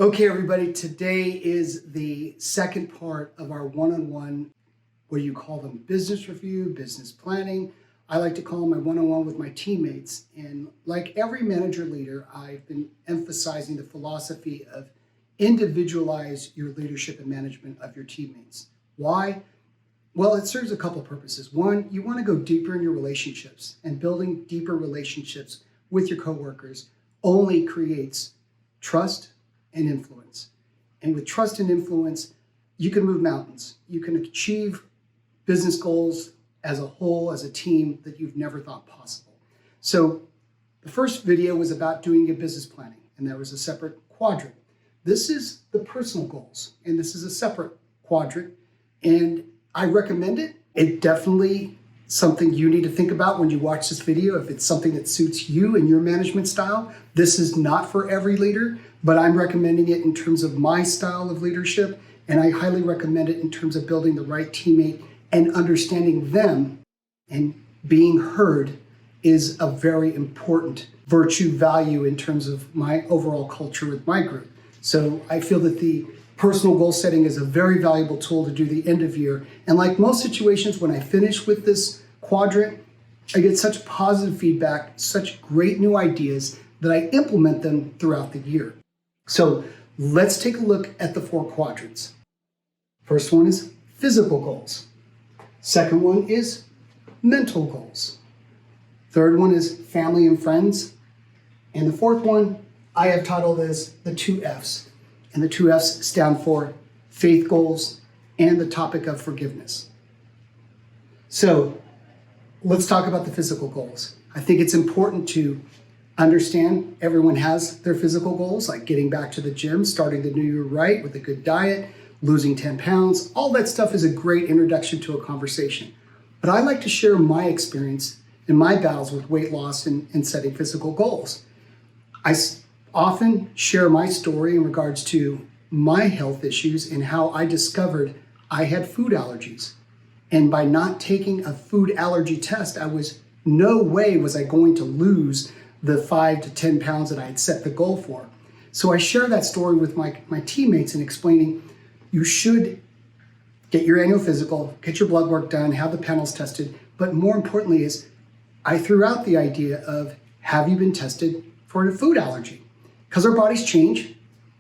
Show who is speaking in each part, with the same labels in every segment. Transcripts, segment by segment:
Speaker 1: Okay, everybody, today is the second part of our one-on-one, what do you call them, business review, business planning. I like to call them my one-on-one with my teammates. And like every manager leader, I've been emphasizing the philosophy of individualize your leadership and management of your teammates. Why? Well, it serves a couple purposes. One, you want to go deeper in your relationships, and building deeper relationships with your coworkers only creates trust and influence. And with trust and influence, you can move mountains. You can achieve business goals as a whole, as a team, that you've never thought possible. So the first video was about doing your business planning, and there was a separate quadrant. This is the personal goals, and this is a separate quadrant. And I recommend it. It definitely something you need to think about when you watch this video. If it's something that suits you and your management style, this is not for every leader, but I'm recommending it in terms of my style of leadership. And I highly recommend it in terms of building the right teammate and understanding them, and being heard is a very important virtue value in terms of my overall culture with my group. So I feel that the personal goal setting is a very valuable tool to do the end of year. And like most situations, when I finish with this quadrant, I get such positive feedback, such great new ideas that I implement them throughout the year. So let's take a look at the 4 quadrants. First one is physical goals. Second one is mental goals. Third one is family and friends. And the fourth one I have titled as the 2 F's. And the 2 F's stand for faith goals and the topic of forgiveness. So let's talk about the physical goals. I think it's important to understand everyone has their physical goals, like getting back to the gym, starting the new year right with a good diet, losing 10 pounds. All that stuff is a great introduction to a conversation. But I like to share my experience and my battles with weight loss and setting physical goals. I often share my story in regards to my health issues and how I discovered I had food allergies. And by not taking a food allergy test, no way was I going to lose the 5 to 10 pounds that I had set the goal for. So I share that story with my teammates and explaining you should get your annual physical, get your blood work done, have the panels tested. But more importantly is I threw out the idea of, have you been tested for a food allergy? Because our bodies change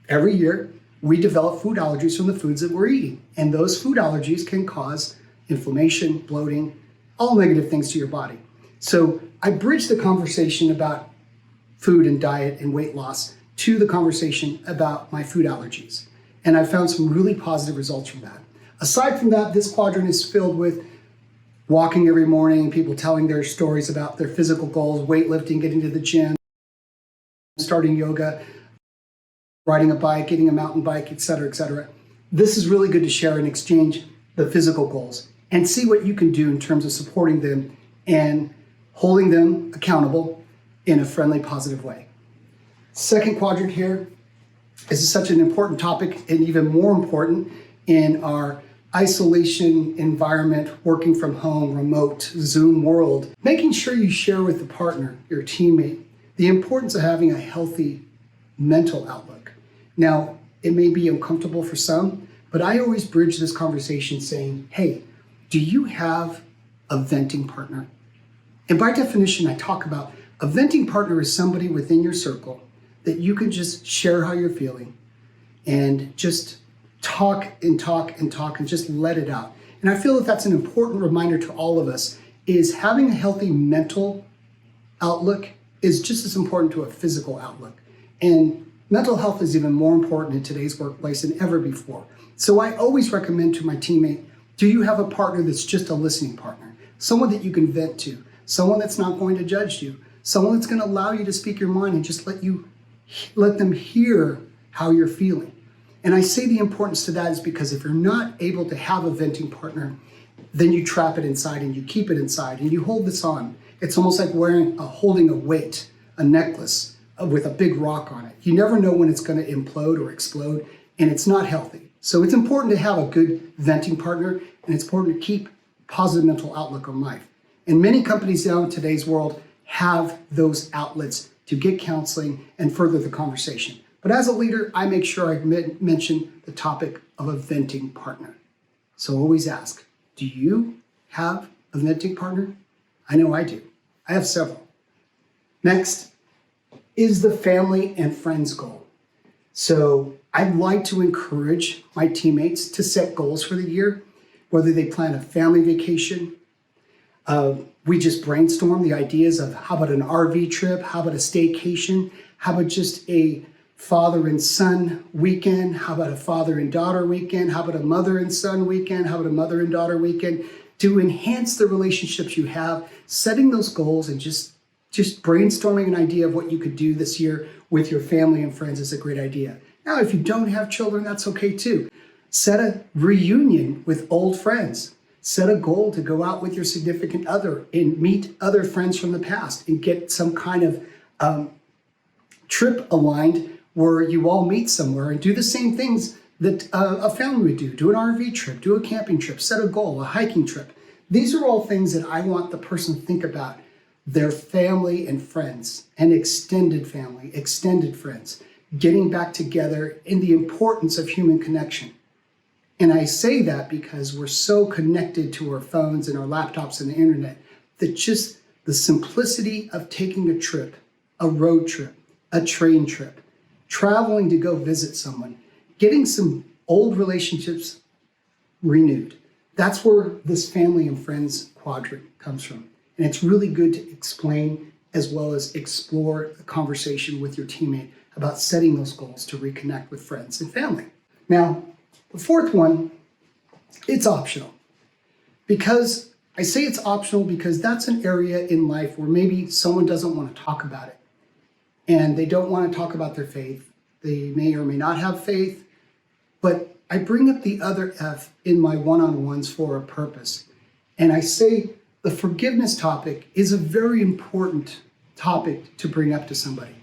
Speaker 1: every year. We develop food allergies from the foods that we're eating. And those food allergies can cause inflammation, bloating, all negative things to your body. So I bridged the conversation about food and diet and weight loss to the conversation about my food allergies. And I found some really positive results from that. Aside from that, this quadrant is filled with walking every morning, people telling their stories about their physical goals, weightlifting, getting to the gym, starting yoga, riding a bike, getting a mountain bike, etc., etc. This is really good to share and exchange the physical goals and see what you can do in terms of supporting them and holding them accountable in a friendly, positive way. Second quadrant here is such an important topic, and even more important in our isolation environment, working from home, remote, Zoom world. Making sure you share with the partner, your teammate, the importance of having a healthy mental outlook. Now, it may be uncomfortable for some, but I always bridge this conversation saying, hey, do you have a venting partner? And by definition, I talk about a venting partner is somebody within your circle that you can just share how you're feeling and just talk and talk and talk and just let it out. And I feel that that's an important reminder to all of us, is having a healthy mental outlook is just as important to a physical outlook. And mental health is even more important in today's workplace than ever before. So I always recommend to my teammate, do you have a partner that's just a listening partner? Someone that you can vent to, someone that's not going to judge you, someone that's going to allow you to speak your mind and just let them hear how you're feeling. And I say the importance to that is because if you're not able to have a venting partner, then you trap it inside and you keep it inside and you hold this on. It's almost like holding a weight, a necklace with a big rock on it. You never know when it's going to implode or explode, and it's not healthy. So it's important to have a good venting partner, and it's important to keep positive mental outlook on life. And many companies now in today's world have those outlets to get counseling and further the conversation. But as a leader, I make sure I mention the topic of a venting partner. So always ask, do you have a venting partner? I know I do. I have several. Next is the family and friends goal. So I'd like to encourage my teammates to set goals for the year, whether they plan a family vacation. We just brainstorm the ideas of how about an RV trip? How about a staycation? How about just a father and son weekend? How about a father and daughter weekend? How about a mother and son weekend? How about a mother and daughter weekend? To enhance the relationships you have, setting those goals and just brainstorming an idea of what you could do this year with your family and friends is a great idea. Now, if you don't have children, that's okay too. Set a reunion with old friends. Set a goal to go out with your significant other and meet other friends from the past and get some kind of trip aligned where you all meet somewhere and do the same things that a family would do. Do an RV trip, do a camping trip, set a goal, a hiking trip. These are all things that I want the person to think about their family and friends and extended family, extended friends, getting back together in the importance of human connection. And I say that because we're so connected to our phones and our laptops and the internet that just the simplicity of taking a trip, a road trip, a train trip, traveling to go visit someone, getting some old relationships renewed. That's where this family and friends quadrant comes from. And it's really good to explain as well as explore the conversation with your teammate about setting those goals to reconnect with friends and family. Now, the fourth one, it's optional. Because I say it's optional because that's an area in life where maybe someone doesn't want to talk about it. And they don't want to talk about their faith. They may or may not have faith. But I bring up the other F in my one-on-ones for a purpose. And I say the forgiveness topic is a very important topic to bring up to somebody.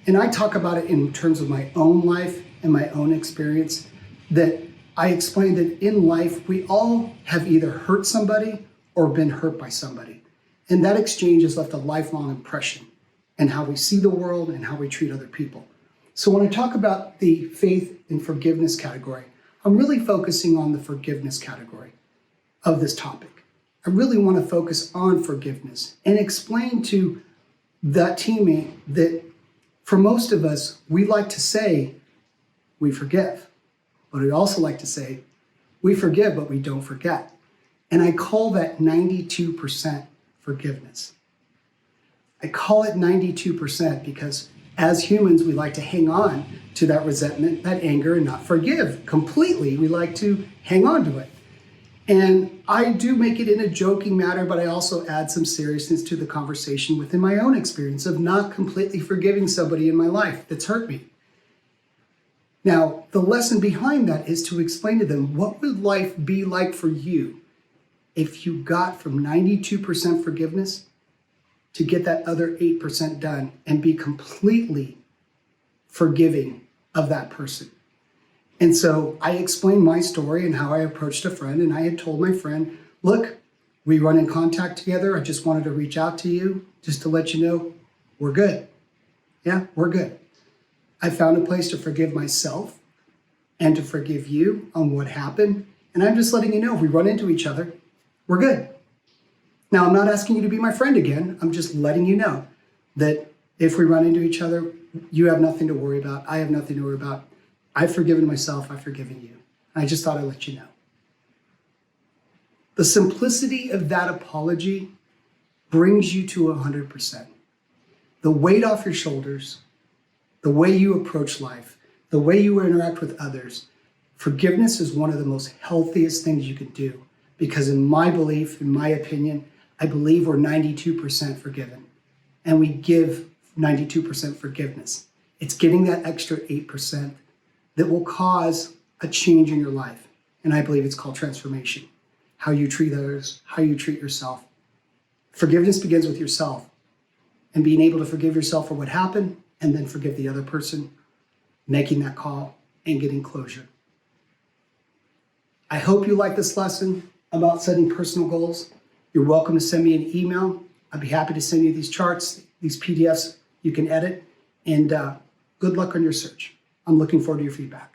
Speaker 1: And I talk about it in terms of my own life and my own experience, that I explain that in life, we all have either hurt somebody or been hurt by somebody. And that exchange has left a lifelong impression in how we see the world and how we treat other people. So when I talk about the faith and forgiveness category, I'm really focusing on the forgiveness category of this topic. I really want to focus on forgiveness and explain to that teammate that for most of us, we like to say we forgive, but we also like to say we forgive, but we don't forget. And I call that 92% forgiveness. I call it 92% because as humans, we like to hang on to that resentment, that anger, and not forgive completely. We like to hang on to it. And I do make it in a joking manner, but I also add some seriousness to the conversation within my own experience of not completely forgiving somebody in my life that's hurt me. Now, the lesson behind that is to explain to them, what would life be like for you if you got from 92% forgiveness to get that other 8% done and be completely forgiving of that person? And so I explained my story and how I approached a friend, and I had told my friend, look, we run in contact together. I just wanted to reach out to you just to let you know we're good. Yeah, we're good. I found a place to forgive myself and to forgive you on what happened. And I'm just letting you know, if we run into each other, we're good. Now, I'm not asking you to be my friend again. I'm just letting you know that if we run into each other, you have nothing to worry about. I have nothing to worry about. I've forgiven myself. I've forgiven you. I just thought I'd let you know. The simplicity of that apology brings you to 100%. The weight off your shoulders, the way you approach life, the way you interact with others, forgiveness is one of the most healthiest things you can do. Because in my belief, in my opinion, I believe we're 92% forgiven. And we give 92% forgiveness. It's getting that extra 8% that will cause a change in your life. And I believe it's called transformation. How you treat others, how you treat yourself. Forgiveness begins with yourself. And being able to forgive yourself for what happened and then forgive the other person, making that call and getting closure. I hope you like this lesson about setting personal goals. You're welcome to send me an email. I'd be happy to send you these charts, these PDFs you can edit, and good luck on your search. I'm looking forward to your feedback.